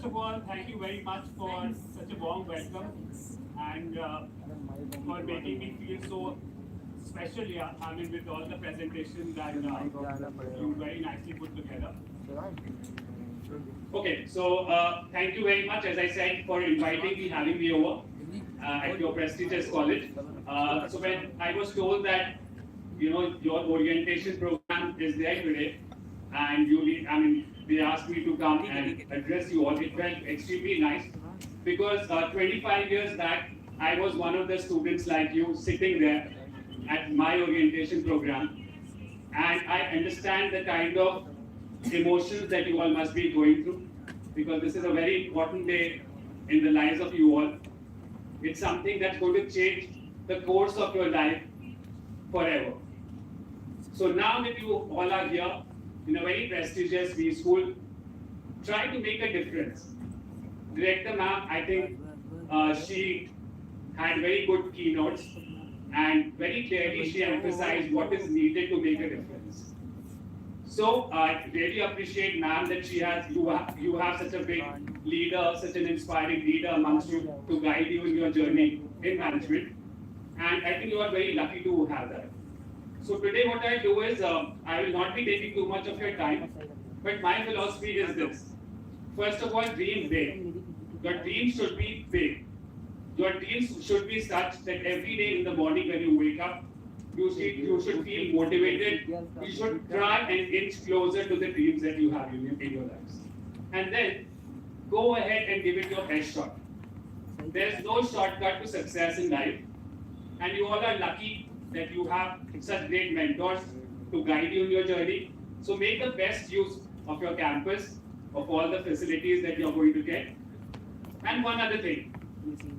first of all, thank you very much for such a warm welcome and for making me feel so special here. I mean, with all the presentations that you very nicely put together. Okay, so thank you very much, as I said, for inviting me, having me over at your prestigious college. So when I was told that, your orientation program is there today, and they asked me to come and address you all. It felt extremely nice because 25 years back, I was one of the students like you sitting there at my orientation program, and I understand the kind of emotions that you all must be going through because this is a very important day in the lives of you all. It's something that's going to change the course of your life forever. So now that you all are here in a very prestigious V school, try to make a difference. Director ma'am, I think she had very good keynotes and very clearly she emphasized what is needed to make a difference. So I really appreciate ma'am that you have such a big leader, such an inspiring leader amongst you to guide you in your journey in management. And I think you are very lucky to have that. So today what I do is, I will not be taking too much of your time, but my philosophy is this. First of all, dream big. Your dreams should be big. Your dreams should be such that every day in the morning when you wake up, you should feel motivated. You should try and inch closer to the dreams that you have in your lives. And then go ahead and give it your best shot. There's no shortcut to success in life. And you all are lucky that you have such great mentors to guide you in your journey. So make the best use of your campus, of all the facilities that you're going to get. And one other thing,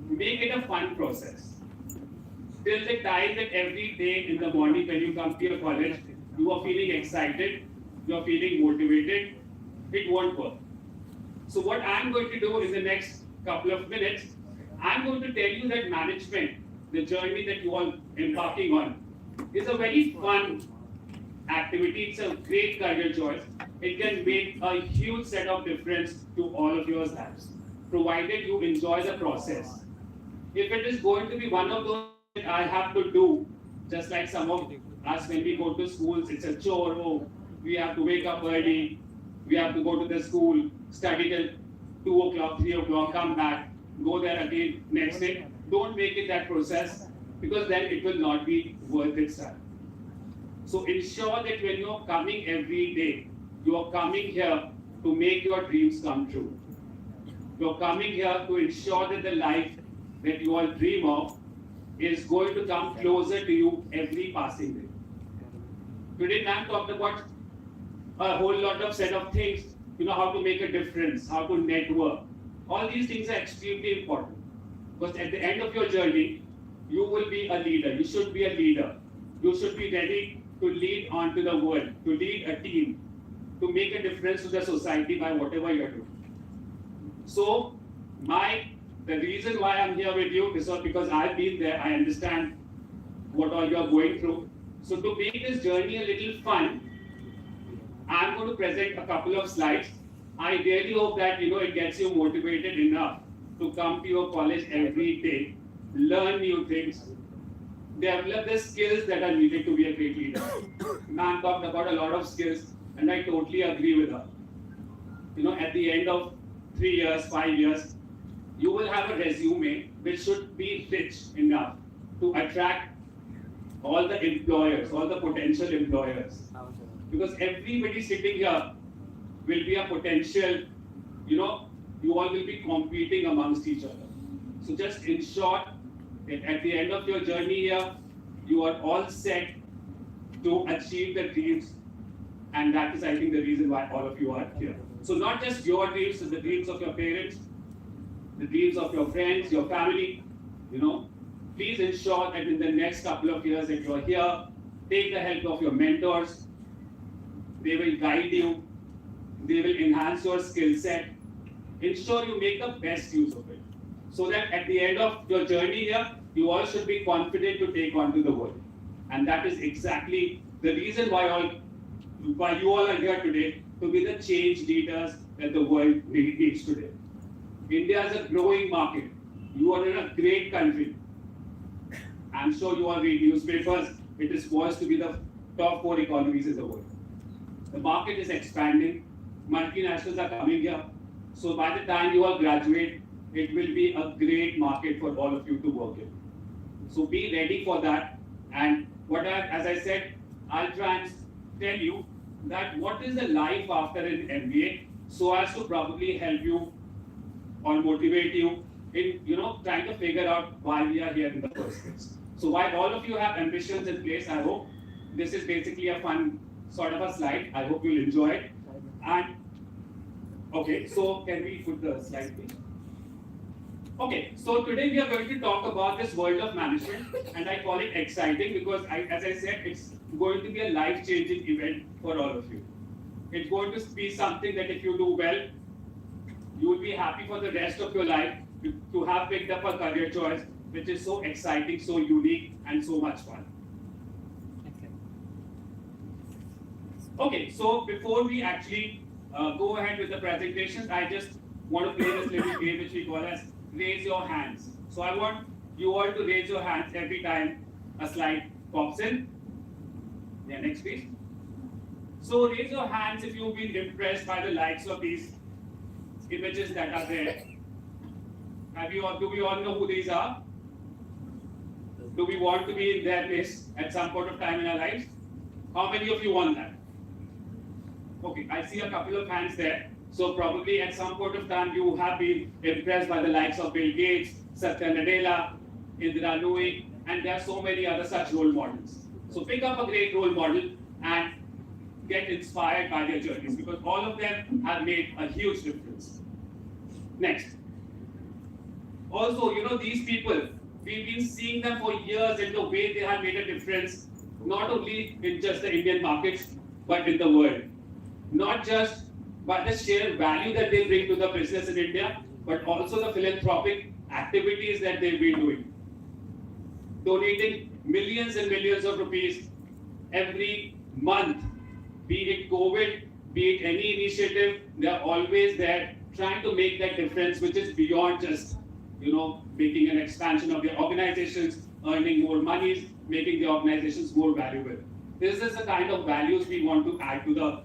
make it a fun process. Till the time that every day in the morning when you come to your college, you are feeling excited, you are feeling motivated, it won't work. So what I'm going to do in the next couple of minutes, I'm going to tell you that management, the journey that you all embarking on, is a very fun activity. It's a great career choice. It can make a huge set of difference to all of your lives, provided you enjoy the process. If it is going to be one of those that I have to do, just like some of us when we go to schools, it's a chore. Oh, we have to wake up early, we have to go to the school, study till 2 o'clock, 3 o'clock, come back, go there again next day. Don't make it that process because then it will not be worth its time. So ensure that when you're coming every day, you are coming here to make your dreams come true. You're coming here to ensure that the life that you all dream of is going to come closer to you every passing day. Today, ma'am talked about a whole lot of set of things, how to make a difference, how to network. All these things are extremely important. Because at the end of your journey, you will be a leader. You should be a leader. You should be ready to lead onto the world, to lead a team, to make a difference to the society by whatever you're doing. So, the reason why I'm here with you is because I've been there. I understand what all you're going through. So, to make this journey a little fun, I'm going to present a couple of slides. I really hope that it gets you motivated enough to come to your college every day, learn new things, develop the skills that are needed to be a great leader. Ma'am talked about a lot of skills, and I totally agree with her. At the end of 3 years, 5 years, you will have a resume which should be rich enough to attract all the employers, all the potential employers. Because everybody sitting here will be a potential, you all will be competing amongst each other. So just ensure that at the end of your journey here, you are all set to achieve the dreams. And that is, I think, the reason why all of you are here. So not just your dreams, but the dreams of your parents, the dreams of your friends, your family, Please ensure that in the next couple of years that you are here, take the help of your mentors. They will guide you. They will enhance your skill set. Ensure you make the best use of it. So that at the end of your journey here, you all should be confident to take on to the world. And that is exactly the reason why you all are here today, to be the change leaders that the world needs today. India is a growing market. You are in a great country. I'm sure you all read newspapers. It is poised to be the top 4 economies in the world. The market is expanding. Multinationals are coming here. So by the time you all graduate, it will be a great market for all of you to work in. So be ready for that. And as I said, I'll try and tell you that what is the life after an MBA, so as to probably help you or motivate you in trying to figure out why we are here in the first place. So while all of you have ambitions in place, I hope this is basically a fun sort of a slide. I hope you'll enjoy it. And okay, so can we put the slide, please? Okay, so today we are going to talk about this world of management, and I call it exciting because, as I said, it's going to be a life-changing event for all of you. It's going to be something that if you do well, you will be happy for the rest of your life to have picked up a career choice which is so exciting, so unique, and so much fun. Okay, so before we actually go ahead with the presentations, I just want to play this little game which we call as raise your hands. So I want you all to raise your hands every time a slide pops in. Yeah, next please. So raise your hands if you've been impressed by the likes of these images that are there. Do we all know who these are? Do we want to be in their place at some point of time in our lives? How many of you want that? Okay, I see a couple of hands there. So probably at some point of time you have been impressed by the likes of Bill Gates, Satya Nadella, Indira Nooyi, and there are so many other such role models. So pick up a great role model and get inspired by their journeys because all of them have made a huge difference. Next. Also, these people, we've been seeing them for years and the way they have made a difference, not only in just the Indian markets, but in the world. Not just by the sheer value that they bring to the business in India, but also the philanthropic activities that they've been doing. Donating millions and millions of rupees every month, be it COVID, be it any initiative, they're always there trying to make that difference, which is beyond just, making an expansion of their organizations, earning more monies, making the organizations more valuable. This is the kind of values we want to add to the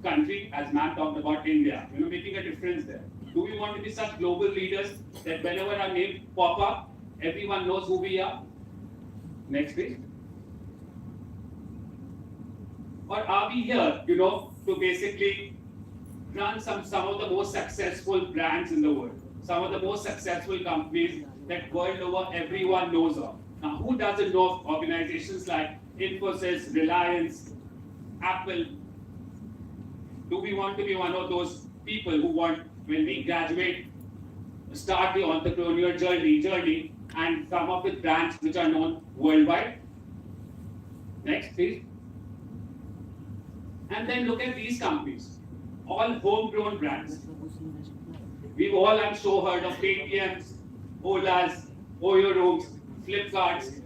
country, as Matt talked about India, making a difference there. Do we want to be such global leaders that whenever our name pop up, everyone knows who we are? Next please. Or are we here, to basically run some of the most successful brands in the world, some of the most successful companies that world over everyone knows of? Now, who doesn't know of organizations like Infosys, Reliance, Apple? Do we want to be one of those people who want, when we graduate, start the entrepreneurial journey and come up with brands which are known worldwide? Next, please. And then look at these companies, all homegrown brands. We've all, I'm sure, heard of Paytms, Olas, Oyo Rooms, Flipkarts.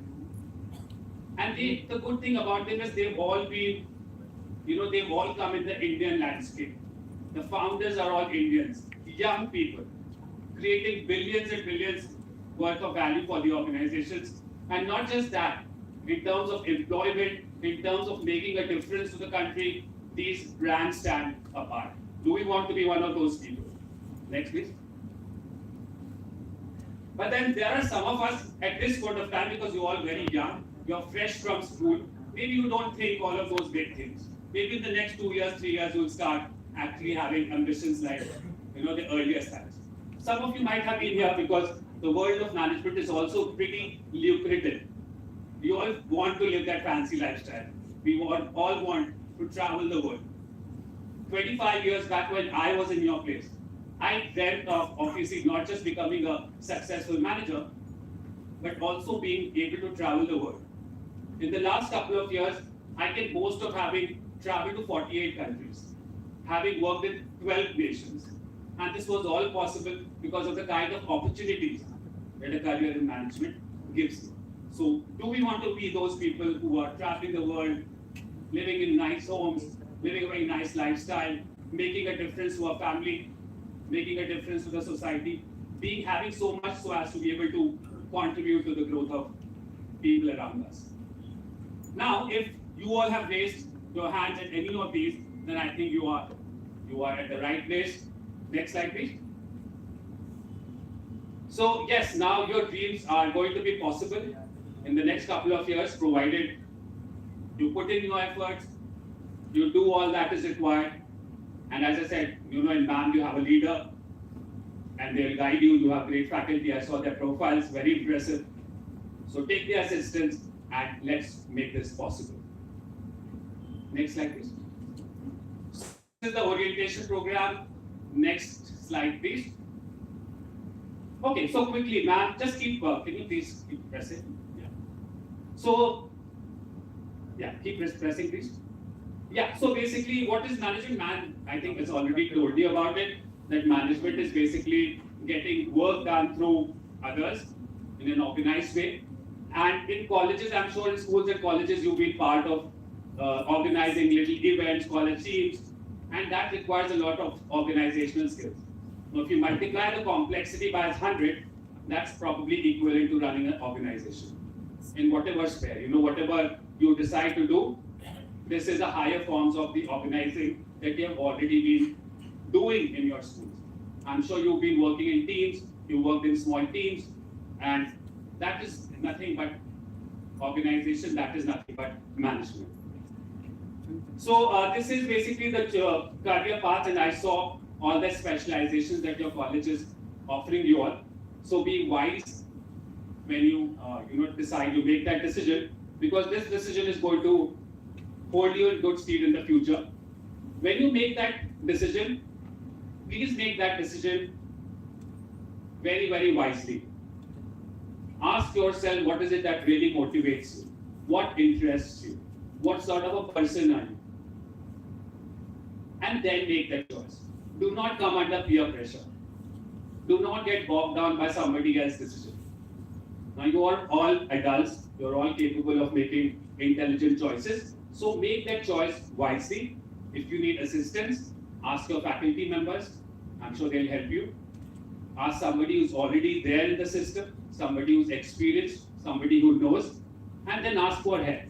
And the good thing about them is they've all been, they've all come in the Indian landscape. The founders are all Indians, young people, creating billions and billions worth of value for the organizations. And not just that, in terms of employment, in terms of making a difference to the country, these brands stand apart. Do we want to be one of those people? Next, please. But then there are some of us at this point of time, because you're all very young, you're fresh from school, maybe you don't think all of those big things. Maybe in the next 2 years, 3 years, you'll start actually having ambitions like, the earliest times. Some of you might have been here because the world of management is also pretty lucrative. We all want to live that fancy lifestyle. We all want to travel the world. 25 years back when I was in your place, I dreamt of obviously not just becoming a successful manager, but also being able to travel the world. In the last couple of years, I can boast of having traveled to 48 countries, having worked in 12 nations. And this was all possible because of the kind of opportunities that a career in management gives you. So do we want to be those people who are traveling the world, living in nice homes, living a very nice lifestyle, making a difference to our family, making a difference to the society, having so much so as to be able to contribute to the growth of people around us. Now, if you all have raised your hands at any of these, then I think you are at the right place. Next slide, please. So yes, now your dreams are going to be possible in the next couple of years, provided you put in your efforts, you do all that is required. And as I said, in BAM you have a leader and they'll guide you. You have great faculty. I saw their profiles, very impressive. So take the assistance and let's make this possible. Next slide, please. This is the orientation program. Next slide, please. Okay, so quickly, ma'am, just can you please keep pressing? Yeah. So, yeah, keep pressing, please. Yeah, so basically, what is management? Man, I think it's already told you about it, that management is basically getting work done through others in an organized way. And in colleges, I'm sure in schools and colleges, you've been part of organizing little events, college teams, and that requires a lot of organizational skills. Now, if you multiply the complexity by 100, that's probably equivalent to running an organization in whatever sphere. Whatever you decide to do, this is a higher forms of the organizing that you have already been doing in your schools. I'm sure you've been working in teams, you worked in small teams, and that is nothing but organization, that is nothing but management. So this is basically the career path, and I saw all the specializations that your college is offering you all. So be wise when you decide, you make that decision, because this decision is going to hold you in good stead in the future. When you make that decision, please make that decision very, very wisely. Ask yourself, what is it that really motivates you? What interests you? What sort of a person are you? And then make that choice. Do not come under peer pressure. Do not get bogged down by somebody else's decision. Now you are all adults, you're all capable of making intelligent choices. So make that choice wisely. If you need assistance, ask your faculty members. I'm sure they'll help you. Ask somebody who's already there in the system, somebody who's experienced, somebody who knows, and then ask for help.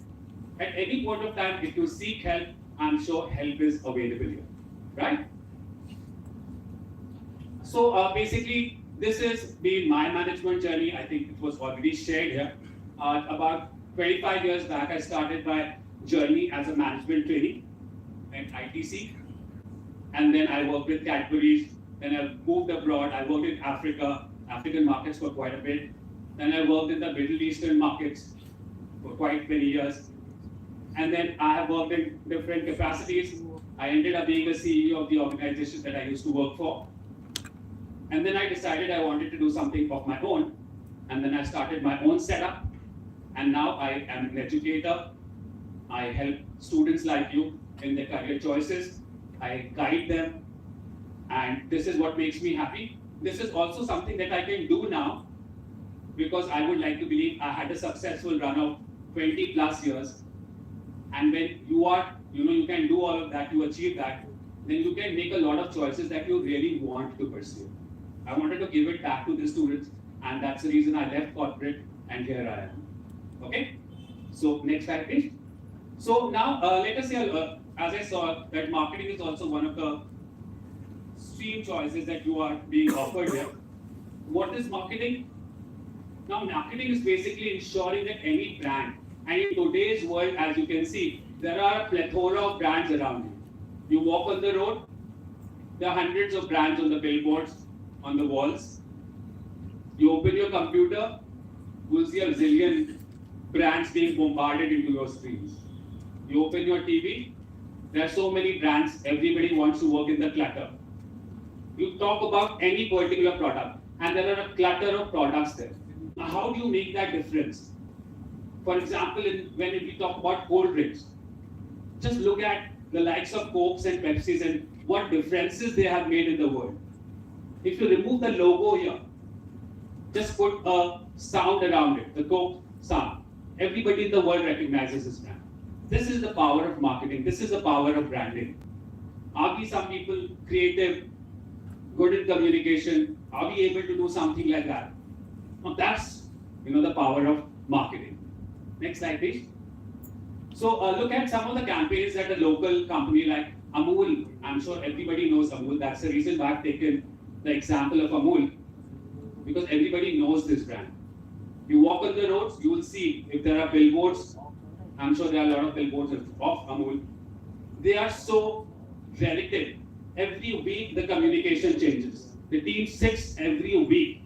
At any point of time, if you seek help, I'm sure help is available here, right? So basically, this has been my management journey. I think it was already shared here. About 25 years back, I started my journey as a management trainee at ITC. And then I worked with Cadbury's. Then I moved abroad. I worked in African markets for quite a bit. Then I worked in the Middle Eastern markets for quite many years. And then I have worked in different capacities. I ended up being a CEO of the organization that I used to work for. And then I decided I wanted to do something of my own. And then I started my own setup. And now I am an educator. I help students like you in their career choices. I guide them. And this is what makes me happy. This is also something that I can do now, because I would like to believe I had a successful run of 20 plus years. And when you are, you can do all of that, you achieve that, then you can make a lot of choices that you really want to pursue. I wanted to give it back to the students, and that's the reason I left corporate, and here I am. Okay? So next slide, please. So now let us say, as I saw, that marketing is also one of the stream choices that you are being offered here. What is marketing? Now marketing is basically ensuring that any brand, and in today's world, as you can see, there are a plethora of brands around you. You walk on the road, there are hundreds of brands on the billboards, on the walls. You open your computer, you'll see a zillion brands being bombarded into your screens. You open your TV, there are so many brands, everybody wants to work in the clutter. You talk about any particular product, and there are a clutter of products there. Now, how do you make that difference? For example, when we talk about cold drinks, just look at the likes of Cokes and Pepsis and what differences they have made in the world. If you remove the logo here, just put a sound around it, the Coke sound. Everybody in the world recognizes this brand. This is the power of marketing. This is the power of branding. Are we some people creative? good in communication? Are we able to do something like that? Now that's the power of marketing. Next slide, please. So look at some of the campaigns that a local company like Amul, I'm sure everybody knows Amul. That's the reason why I've taken the example of Amul, because everybody knows this brand. You walk on the roads, you will see if there are billboards. I'm sure there are a lot of billboards of Amul. They are so relative. Every week the communication changes. The team sits every week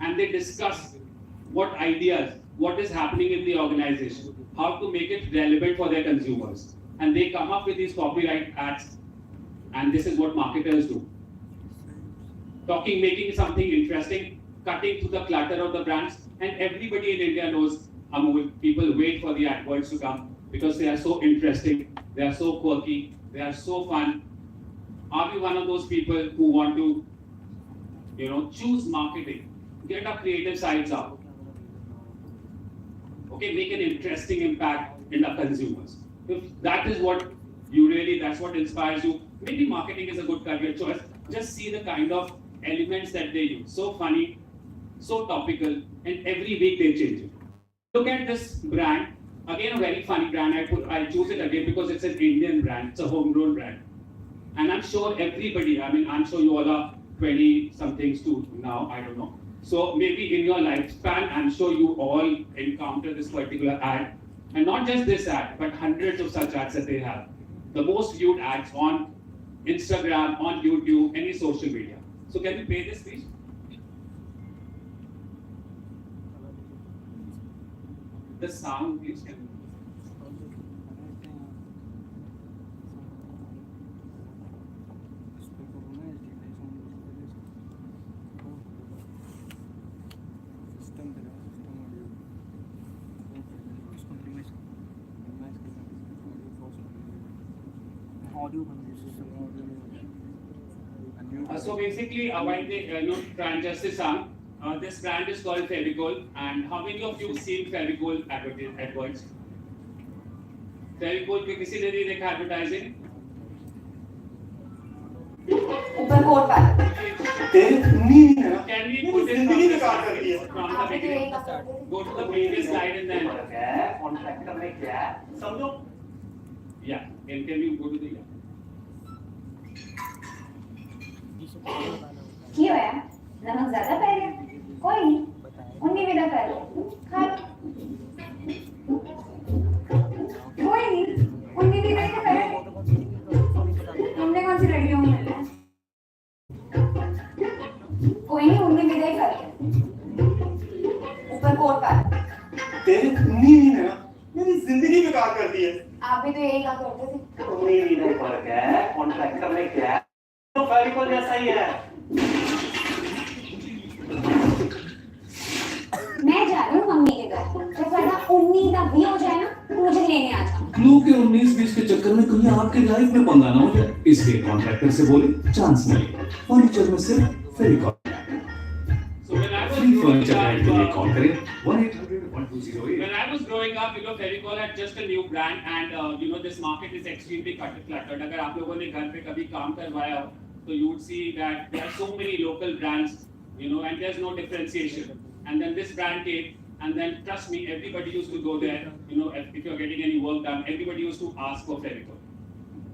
and they discuss what ideas, what is happening in the organization, how to make it relevant for their consumers. And they come up with these copyright ads, and this is what marketers do. Making something interesting, cutting through the clutter of the brands, and everybody in India knows Amul. People wait for the adverts to come because they are so interesting, they are so quirky, they are so fun. Are we one of those people who want to, choose marketing, get our creative sides out? Okay, make an interesting impact in the consumers. If that is what that's what inspires you, maybe marketing is a good career choice. Just see the kind of elements that they use. So funny, so topical, and every week they change it. Look at this brand. Again, a very funny brand. I choose it again because it's an Indian brand. It's a homegrown brand. And I'm sure everybody, I'm sure you all are 20-somethings to now, I don't know. So maybe in your lifespan, I'm sure you all encounter this particular ad. And not just this ad, but hundreds of such ads that they have. The most viewed ads on Instagram, on YouTube, any social media. So can we play this, please? The sound, please. So basically, while they brand justice sound, this brand is called Fevicol. And how many of you seen Fevicol adverts? Fevicol पे किसी ने नहीं देखा advertising? ऊपर coat पर Can we put it from the beginning? Go to the previous slide and then. Yeah. Can you go to the? क्यों है? नमक ज़्यादा पड़ गया? कोई नहीं, 19 विदा कर लो, खा लो। कोई नहीं, 19 विदा ही तो करे। तुमने कौन सी लड़कियों में मिलना है? कोई नहीं, 19 विदा ही कर लो। ऊपर कोट पर। तेरे 19 ने ना मेरी जिंदगी बेकार कर दी है। आप भी तो यही काम करते थे। 19 विदा फर्क है, कॉन्ट्रैक्टर में क्या है? तो फेविकोल जैसा ही है। मैं जा रही हूँ मम्मी के घर। जब साढ़ा 19 का भी हो जाए ना, तो मुझे लेने आ जाओ। क्लू के 19-20 के चक्कर में कहीं आपके लाइफ में पंगा ना हो जाए, इसलिए कॉन्ट्रैक्टर से बोले चांस नहीं। फर्नीचर में सिर्फ फेविकोल। फर्नीचर ऐड के लिए कॉल करें 1-800-1208। When I was growing up, Fevicol had just a new brand, and this market is extremely cluttered. अगर आप लोगों ने घर पे कभी काम करवाया हो, तो you would see that there are so many local brands, and there's no differentiation. And then this brand came, and then trust me, everybody used to go there. If you're getting any work done, everybody used to ask for Fevicol.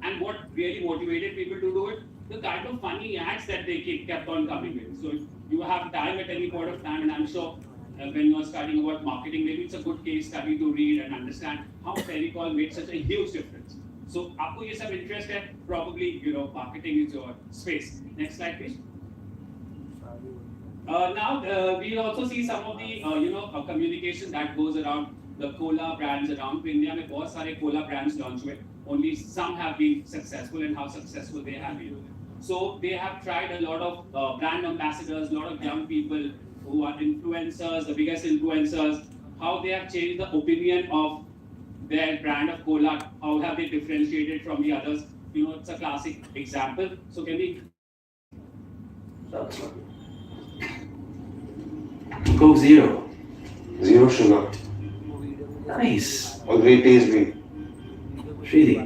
And what really motivated people to do it? The kind of funny ads that they kept on coming in. So if you have time at any point of time, and I'm sure when you're studying about marketing, maybe it's a good case study to read and understand how Fevicol made such a huge difference. So, आपको ये सब interest है, probably marketing is your space. Next slide, please. Now we also see some of the communication that goes around the cola brands around. तो India में बहुत सारे cola brands launch हुए. Only some have been successful, and how successful they have been. So they have tried a lot of brand ambassadors, a lot of young people who are influencers, the biggest influencers. How they have changed the opinion of their brand of cola. How have they differentiated from the others? It's a classic example. So can we? Coke Zero. Zero sugar. Nice. और great test भी. Really.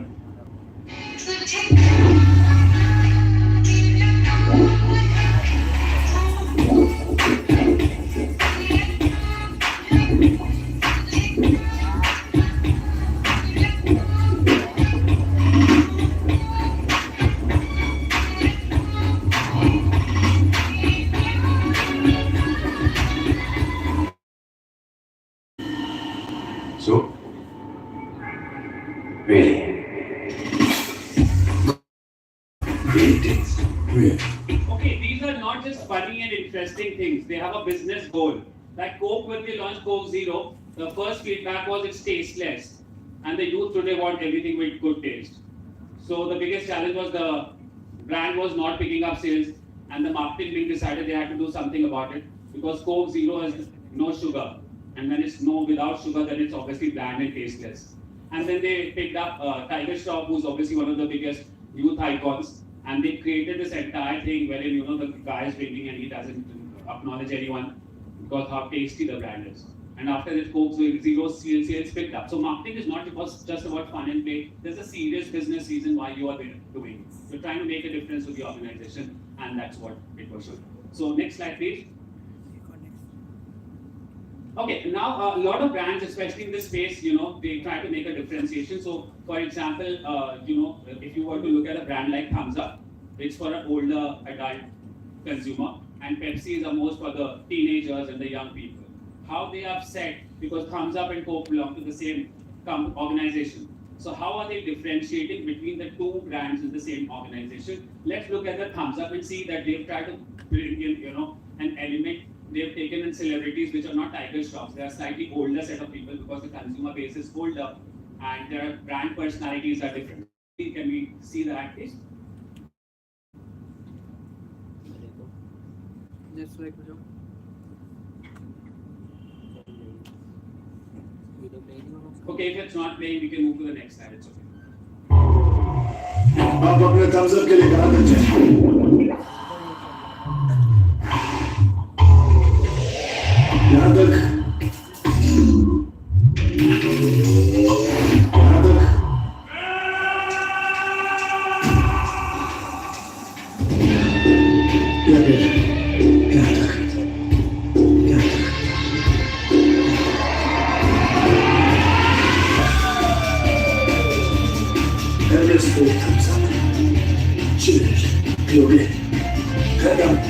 these are not just funny and interesting things. They have a business goal. Like Coke, when they launched Coke Zero, the first feedback was it's tasteless, and the youth today want everything with good taste. So the biggest challenge was the brand was not picking up sales, and the marketing team decided they had to do something about it because Coke Zero has no sugar, and when it's no without sugar, then it's obviously bland and tasteless. And then they picked up Tiger Shroff, who's obviously one of the biggest youth icons, and they created this entire thing wherein the guy is drinking and he doesn't acknowledge anyone because how tasty the brand is. And after that, Coke Zero sales picked up. So marketing is not just about fun and play. There's a serious business reason why you are doing it. You're trying to make a difference to the organization, and that's what it was showing. So next slide, please. Okay, now a lot of brands, especially in this space, they try to make a differentiation. So, for example, if you were to look at a brand like Thumbs Up, it's for an older adult consumer, and Pepsi is most for the teenagers and the young people. How they are set, because Thumbs Up and Coke belong to the same organization. So how are they differentiating between the two brands in the same organization? Let's look at the Thumbs Up and see that they've tried to bring in, an element. They've taken in celebrities which are not Tiger Shroffs. They are slightly older set of people because the consumer base is older and their brand personalities are different. Can we see that, please? Just like Okay, if it's not playing, we can move to the next slide. It's okay. आप अपने thumbs up के लिए कहाँ बचे? यहाँ तक या फिर यहाँ तक thumbs up. Cheers. Glory.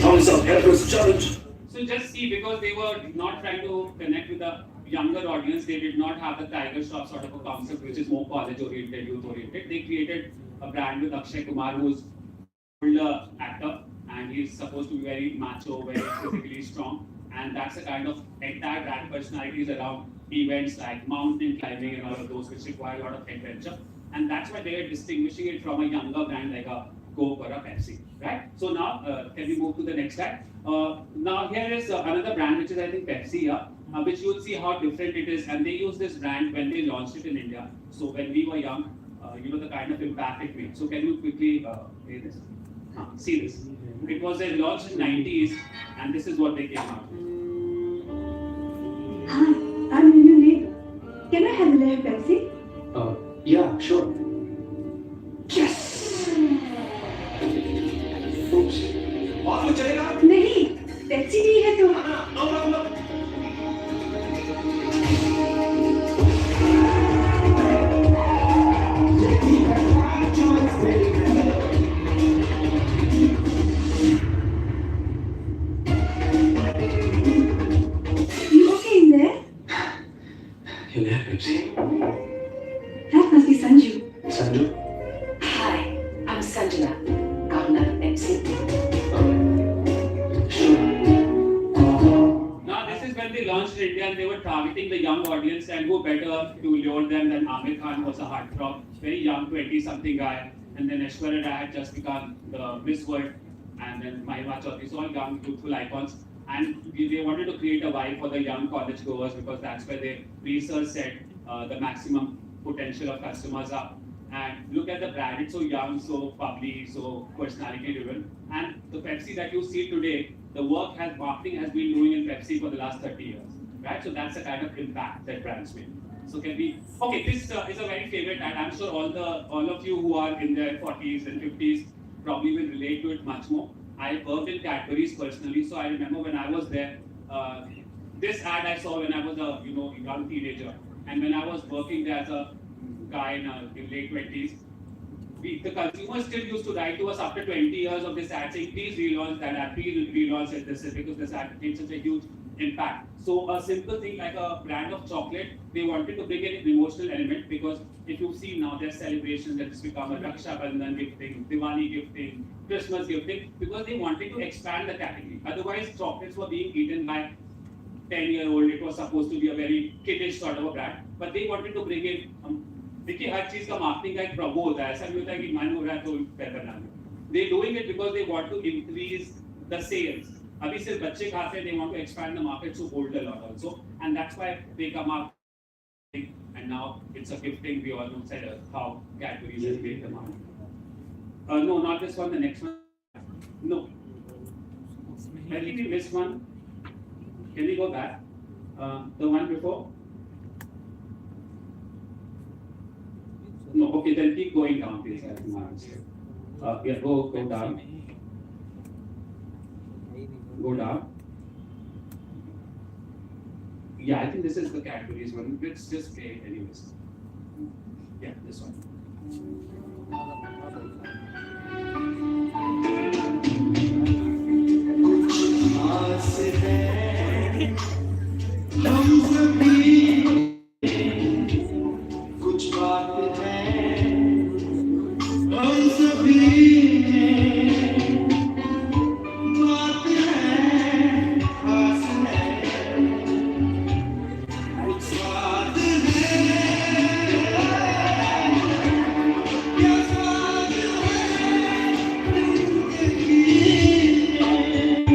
Thumbs up. Everest challenge. So just see, because they were not trying to connect with the younger audience, they did not have the Tiger Shroff sort of a concept, which is more college-oriented, youth-oriented. They created a brand with Akshay Kumar, who's an older actor, and he's supposed to be very macho, very physically strong. And that's the kind of entire brand personalities around events like mountain climbing and all of those, which require a lot of adventure. And that's why they are distinguishing it from a younger brand like a Coke or a Pepsi, right? So now, can we move to the next slide? Now here is another brand, which is I think Pepsi, which you'll see how different it is. And they use this brand when they launched it in India. So when we were young, the kind of impact it made. So can you quickly play this? See this. It was launched in the 90s, and this is what they came out. Hi, I'm your neighbor. Can I have a little Pepsi? Yeah, sure. Yes! Oops. और कुछ चलेगा? नहीं, Pepsi नहीं है तो। No problem. You okay in there? You there, Pepsi? That must be Sanju. Sanju? Hi, I'm Sanjana, governor of Pepsi. Now this is when they launched in India, and they were targeting the young audience, and who better to lure them than Amir Khan was a heartthrob, very young 20-something guy, and then Aishwarya Rai had just become the Miss World, and then Mahima Chaudhary, so all young, youthful icons. And they wanted to create a vibe for the young college goers because that's where their research said the maximum potential of customers are. And look at the brand, it's so young, so bubbly, so personality driven. And the Pepsi that you see today, the marketing has been doing in Pepsi for the last 30 years, right? So that's the kind of impact that brands make. So can we, okay, this is a very favorite ad. I'm sure all of you who are in their 40s and 50s probably will relate to it much more. I worked in Cadbury's personally, so I remember when I was there, this ad I saw when I was a young teenager, and when I was working there as a guy in late 20s, the consumers still used to write to us after 20 years of this ad saying, please relaunch that ad, please relaunch it, this is because this ad made such a huge impact. So a simple thing like a brand of chocolate, they wanted to bring in an emotional element because if you see now their celebrations that has become a Raksha Bandhan gifting, Diwali gifting, Christmas gifting because they wanted to expand the category. Otherwise, chocolates were being eaten by 10-year-old. It was supposed to be a very kiddish sort of a brand, but they wanted to bring in. देखिए हर चीज का marketing का एक प्रभु होता है, ऐसा नहीं होता है कि मन हो रहा है तो बना लो. They doing it because they want to increase the sales. अभी सिर्फ बच्चे खाते हैं, they want to expand the market to hold a lot also, and that's why they come up. And now it's a gifting. We all know said how Cadbury has made the money. No, not this one. The next one. No. I think we missed one. Can we go back? The one before. No. Okay, then keep going down, please. Yeah, go down. Go down. Yeah, I think this is the Cadbury's one. Let's just play anyways. Yeah, this one. कुछ बात है हम सभी में बात है खास है कुछ बात है क्या बात है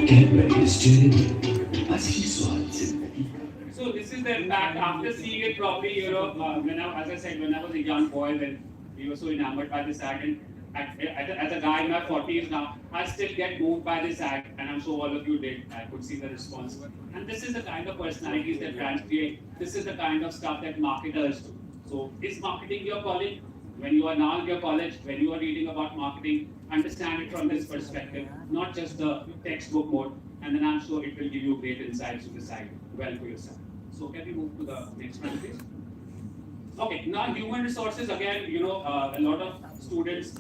Cadbury is genuine. असली स्वाद जिंदगी. So this is the impact after seeing it probably, you know, as I said, when I was a young boy, then we were so enamored by this ad, and as a guy in my 40s now, I still get moved by this ad, and I'm sure all of you did. I could see the response. And this is the kind of personalities that brands create. This is the kind of stuff that marketers do. So is marketing your calling? When you are now in your college, when you are reading about marketing, understand it from this perspective, not just the textbook mode, and then I'm sure it will give you great insights to decide well for yourself. So can we move to the next one, please? Okay, now human resources, again, you know, a lot of students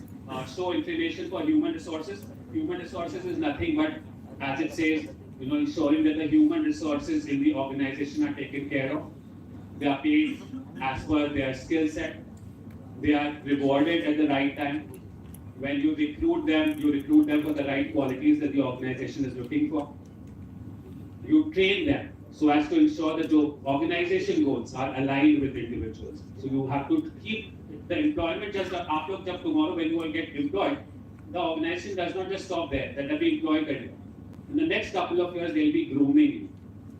show inclination for human resources. Human resources is nothing but, as it says, you know, ensuring that the human resources in the organization are taken care of. They are paid as per their skill set. They are rewarded at the right time. When you recruit them for the right qualities that the organization is looking for. You train them so as to ensure that your organization goals are aligned with individuals. So you have to keep the employment just after tomorrow when you will get employed. The organization does not just stop there, that be employed. In the next couple of years, they'll be grooming you.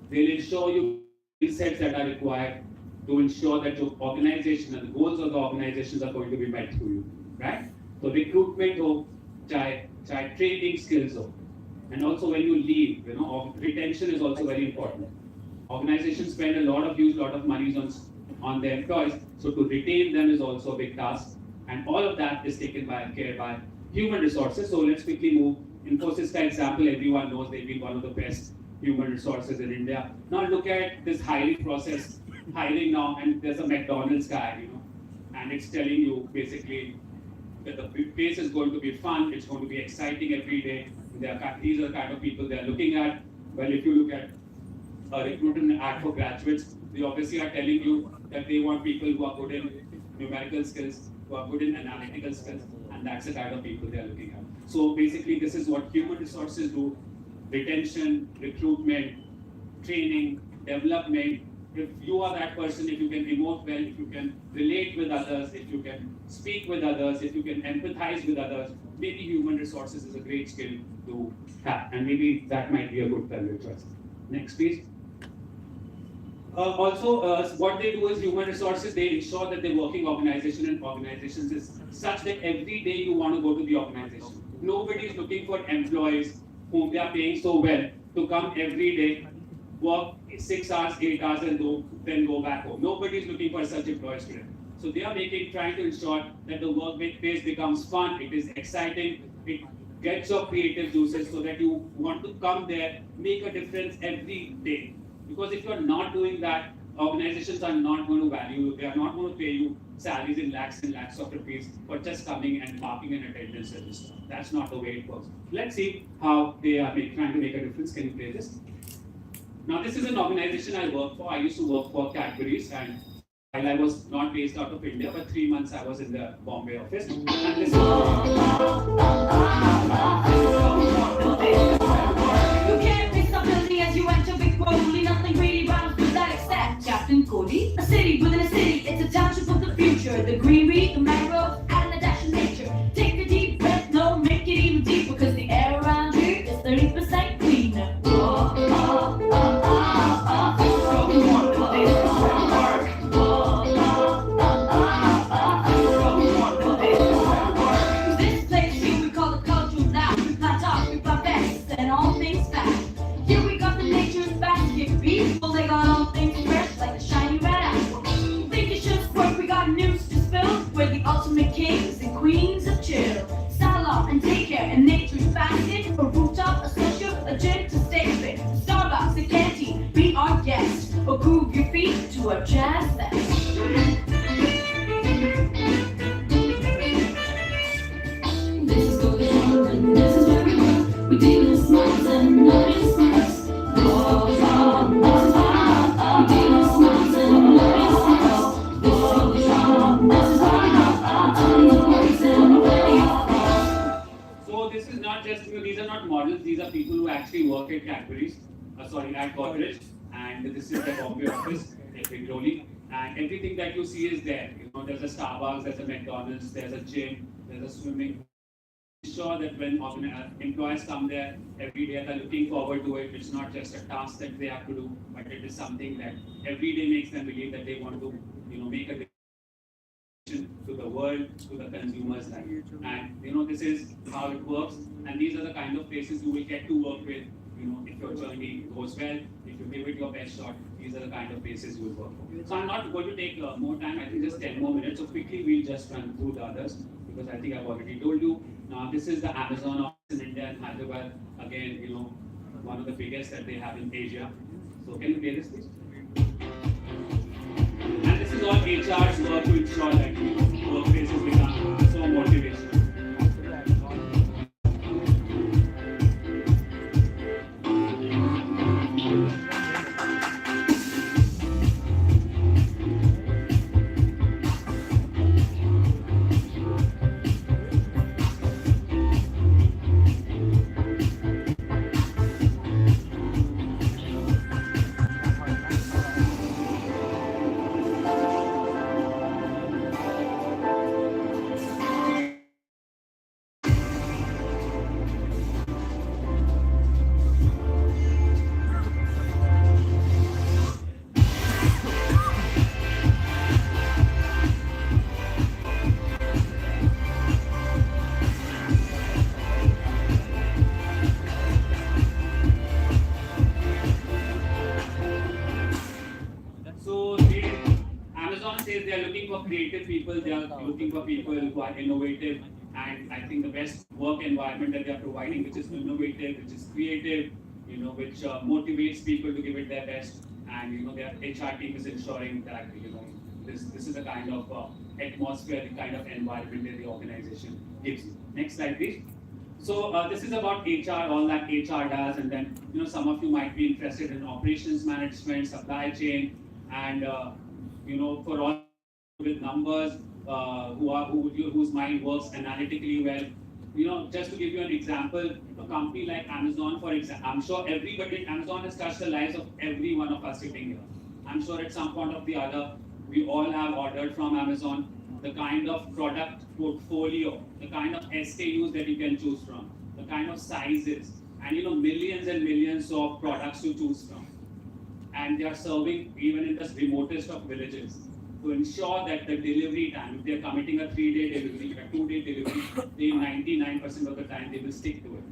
They'll ensure you skill sets that are required to ensure that your organization and the goals of the organizations are going to be met through you, right? So recruitment ho, chahe training skills ho. And also when you leave, you know, retention is also very important. Organizations spend a huge lot of money on their employees, so to retain them is also a big task. And all of that is taken care by human resources. So let's quickly move. Infosys, for example, everyone knows they've been one of the best human resources in India. Now look at this hiring process, hiring now, and there's a McDonald's guy, you know, and it's telling you basically that the place is going to be fun, it's going to be exciting every day. These are the kind of people they're looking at. Well, if you look at a recruitment ad for graduates, they obviously are telling you that they want people who are good in numerical skills, who are good in analytical skills, and that's the kind of people they're looking at. So basically, this is what human resources do: retention, recruitment, training, development. If you are that person, if you can emote well, if you can relate with others, if you can speak with others, if you can empathize with others, maybe human resources is a great skill to have, and maybe that might be a good career choice. Next, please. What they do is human resources, they ensure that the working organization and organizations is such that every day you want to go to the organization. Nobody is looking for employees whom they are paying so well to come every day, work 6 hours, 8 hours, and then go back home. Nobody is looking for such employees today. So they are trying to ensure that the workplace becomes fun, it is exciting, it gets your creative juices so that you want to come there, make a difference every day. Because if you are not doing that, organizations are not going to value you, they are not going to pay you salaries in lakhs and lakhs of rupees for just coming and marking an attendance register. That's not the way it works. Let's see how they are trying to make a difference. Can you play this? Now, this is an organization I work for. I used to work for Cadbury's, and while I was not based out of India, but 3 months I was in the Bombay office. And this You can't fix a building as you enter Big Rolly. Nothing really rhymes with that except Captain Cody. A city within a city, it's a township of the future. The greenery, the mangroves, and the dash of nature. Take a deep breath, no, make it even deeper, because the air around here is 30% cleaner. This place here we call the cultural lounge. We plant off, we plant vests, and all things fast. Here we got the nature's basket people. They got all things fresh like the shiny red apple. Think it's just work, we got news to spill. We're the ultimate kings and queens of chill. Salon and daycare and nature's basket. A rooftop, a social, a gym to stay fit. Starbucks, a canteen, be our guest. Or groove your feet to a jazz fest. This is going on and this is where we go. We deal in smiles and not in smiles. We deal in smiles and not in smiles. This is how we go. On the boys and the way. So this is not just, these are not models, these are people who actually work at Cadbury's, at Godrej, and this is the Bombay office, at Big Rolly, and everything that you see is there. There's a Starbucks, there's a McDonald's, there's a gym, there's a swimming. Sure that when employees come there every day, they're looking forward to it. It's not just a task that they have to do, but it is something that every day makes them believe that they want to, make a to the world, to the consumer's life. And this is how it works. And these are the kind of places you will get to work with. If your journey goes well, if you give it your best shot, these are the kind of places you will work for. So I'm not going to take more time. I think just 10 more minutes. So quickly we'll just run through the others, because I think I've already told you. This is the Amazon office in India and Hyderabad. Again, one of the biggest that they have in Asia. So can you play this, please? And this is all HR's work to ensure that workplaces become so motivational. Creative people, they are looking for people who are innovative, and I think the best work environment that they are providing, which is innovative, which is creative, which motivates people to give it their best, and their HR team is ensuring that this is the kind of atmosphere, the kind of environment that the organization gives you. Next slide, please. So this is about HR, all that HR does, and then some of you might be interested in operations management, supply chain, and for all with numbers, whose mind works analytically well. Just to give you an example, a company like Amazon, for example, I'm sure everybody, Amazon has touched the lives of every one of us sitting here. I'm sure at some point or the other, we all have ordered from Amazon. The kind of product portfolio, the kind of SKUs that you can choose from, the kind of sizes, and millions and millions of products to choose from. And they are serving even in the remotest of villages, to ensure that the delivery time, if they're committing a 3-day delivery, a 2-day delivery, they 99% of the time they will stick to it.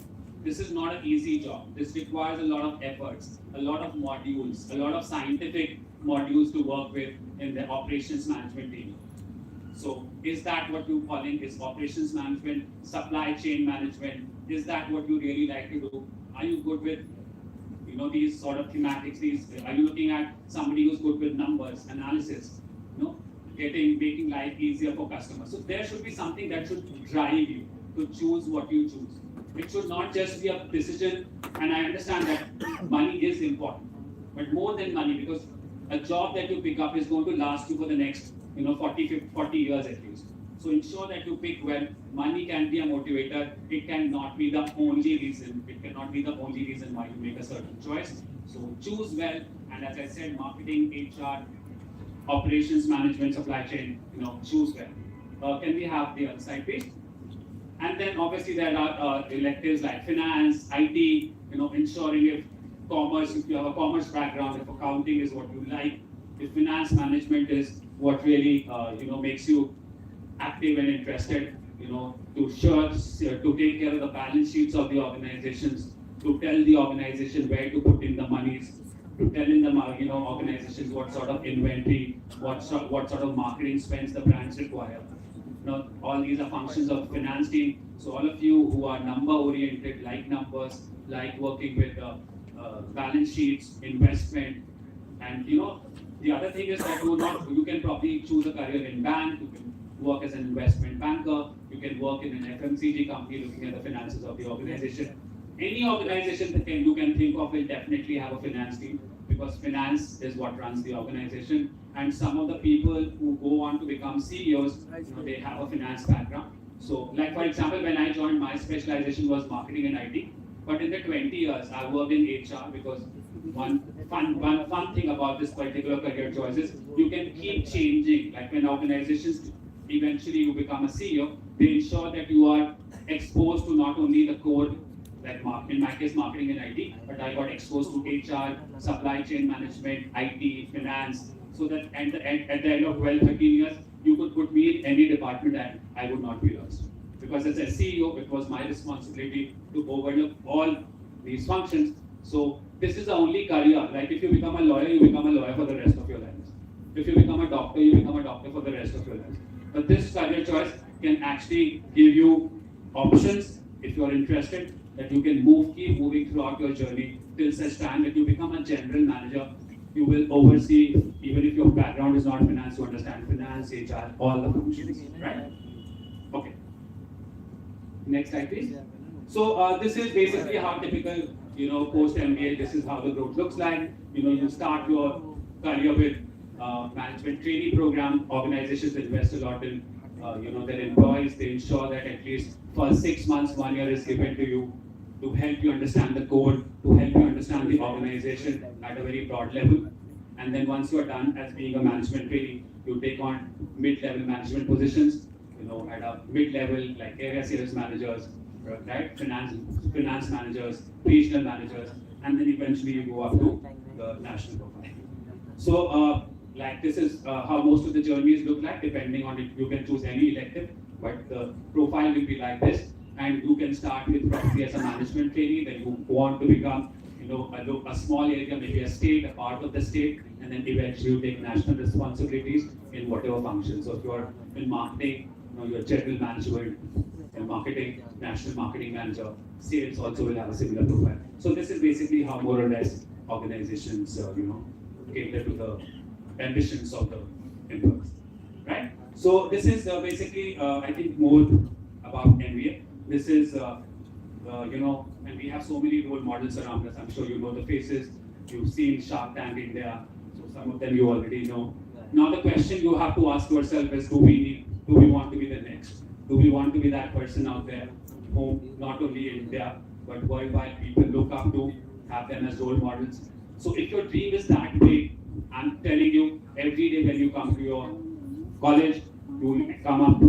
This is not an easy job. This requires a lot of efforts, a lot of modules, a lot of scientific modules to work with in the operations management team. So is that what you're calling is operations management, supply chain management? Is that what you really like to do? Are you good with these sort of thematics? Are you looking at somebody who's good with numbers, analysis? Making life easier for customers. So there should be something that should drive you to choose what you choose. It should not just be a decision, and I understand that money is important, but more than money, because a job that you pick up is going to last you for the next, 40 years at least. So ensure that you pick well. Money can be a motivator. It cannot be the only reason. It cannot be the only reason why you make a certain choice. So choose well. And as I said, marketing, HR, operations management, supply chain, choose well. Can we have the other side, please? And then obviously there are electives like finance, IT, ensuring if commerce, if you have a commerce background, if accounting is what you like, if finance management is what really, makes you active and interested, to take care of the balance sheets of the organizations, to tell the organization where to put in the monies, to tell in the organizations what sort of inventory, what sort of marketing spends the brands require. All these are functions of finance team. So all of you who are number oriented, like numbers, like working with balance sheets, investment, and the other thing is that you can probably choose a career in bank, you can work as an investment banker, you can work in an FMCG company looking at the finances of the organization. Any organization that you can think of will definitely have a finance team, because finance is what runs the organization. And some of the people who go on to become CEOs, they have a finance background. So, like for example, when I joined, my specialization was marketing and IT. But in the 20 years, I worked in HR, because one fun thing about this particular career choice is you can keep changing. Like when organizations eventually you become a CEO, they ensure that you are exposed to not only the core, like in my case, marketing and IT, but I got exposed to HR, supply chain management, IT, finance, so that at the end of 12, 13 years, you could put me in any department and I would not be lost. Because as a CEO, it was my responsibility to overlook all these functions. So this is the only career. Like if you become a lawyer, you become a lawyer for the rest of your life. If you become a doctor, you become a doctor for the rest of your life. But this career choice can actually give you options, if you're interested, that you can keep moving throughout your journey till such time that you become a general manager. You will oversee, even if your background is not finance, you understand finance, HR, all the functions, right? Okay. Next slide, please. So this is basically how typical, post MBA, this is how the growth looks like. You start your career with management training program. Organizations invest a lot in, their employees. They ensure that at least for 6 months, 1 year is given to you to help you understand the code, to help you understand the organization at a very broad level. And then once you are done as being a management trainee, you take on mid-level management positions, at a mid-level like area sales managers, right? Finance managers, regional managers, and then eventually you go up to the national profile. So like this is how most of the journeys look like, depending on it. You can choose any elective, but the profile will be like this. And you can start with probably as a management trainee, then you want to become, a small area, maybe a state, a part of the state, and then eventually you take national responsibilities in whatever function. So if you're in marketing, your general management, in marketing, national marketing manager, sales also will have a similar profile. So this is basically how more or less organizations, cater to the ambitions of the employees, right? So this is basically, I think, more about MBA. This is, and we have so many role models around us. I'm sure you know the faces. You've seen Shark Tank India, so some of them you already know. Now the question you have to ask yourself is, do we want to be the next? Do we want to be that person out there whom not only in India, but worldwide people look up to, have them as role models? So if your dream is that big, I'm telling you, every day when you come to your college, you will come up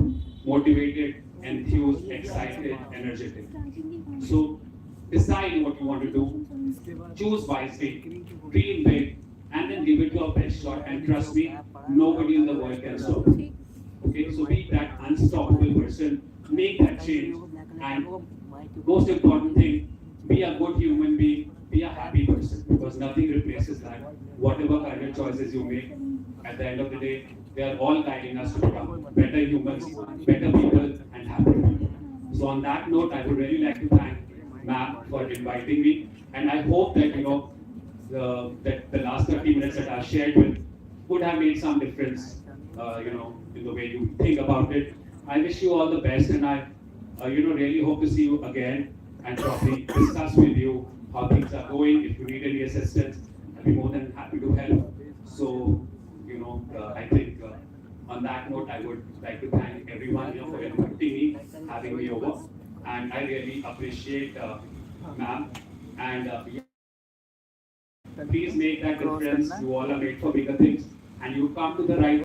motivated, enthused, excited, energetic. So decide what you want to do, choose wisely, dream big, and then give it your best shot. And trust me, nobody in the world can stop you. Okay, so be that unstoppable person, make that change, and most important thing, be a good human being, be a happy person, because nothing replaces that. Whatever career choices you make, at the end of the day, they are all guiding us to become better humans, better people, and happy people. So on that note, I would really like to thank ma'am for inviting me, and I hope that that the last 30 minutes that I've shared would have made some difference, in the way you think about it. I wish you all the best, and I, really hope to see you again and probably discuss with you how things are going. If you need any assistance, I'll be more than happy to help. So, I think on that note, I would like to thank everyone for inviting me, having me over, and I really appreciate ma'am. And please make that difference. You all are made for bigger things, and you come to the right